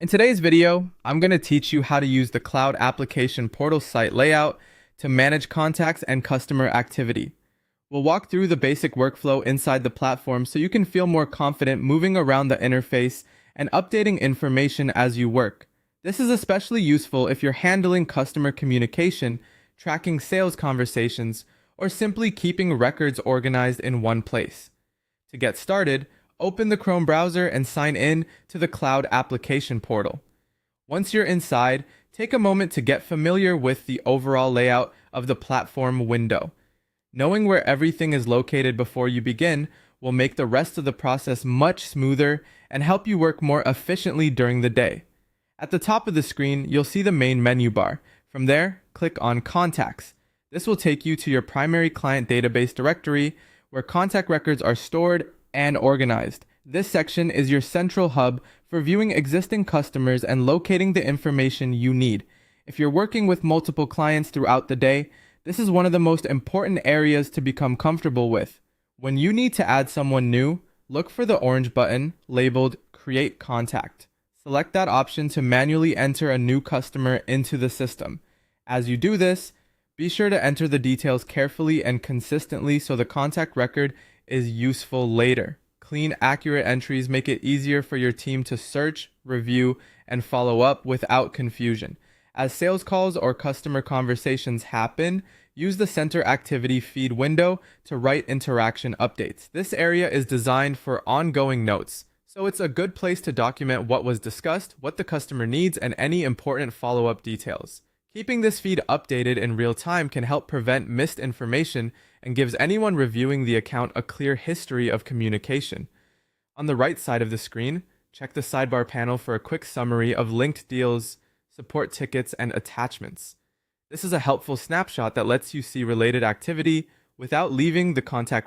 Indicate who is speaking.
Speaker 1: In today's video, I'm going to teach you how to use the Cloud Application Portal site layout to manage contacts and customer activity. We'll walk through the basic workflow inside the platform so you can feel more confident moving around the interface and updating information as you work. This is especially useful if you're handling customer communication, tracking sales conversations, or simply keeping records organized in one place. To get started, open the Chrome browser and sign in to the Cloud Application Portal. Once you're inside, take a moment to get familiar with the overall layout of the platform window. Knowing where everything is located before you begin will make the rest of the process much smoother and help you work more efficiently during the day. At the top of the screen, you'll see the main menu bar. From there, click on Contacts. This will take you to your primary client database directory, where contact records are stored and organized. This section is your central hub for viewing existing customers and locating the information you need. If you're working with multiple clients throughout the day, this is one of the most important areas to become comfortable with. When you need to add someone new, look for the orange button labeled Create Contact. Select that option to manually enter a new customer into the system. As you do this, be sure to enter the details carefully and consistently so the contact record is useful later. Clean, accurate entries make it easier for your team to search, review, and follow up without confusion. As sales calls or customer conversations happen, use the Center Activity feed window to write interaction updates. This area is designed for ongoing notes, so it's a good place to document what was discussed, what the customer needs, and any important follow-up details. Keeping this feed updated in real time can help prevent missed information and gives anyone reviewing the account a clear history of communication. On the right side of the screen, check the sidebar panel for a quick summary of linked deals, support tickets, and attachments. This is a helpful snapshot that lets you see related activity without leaving the contact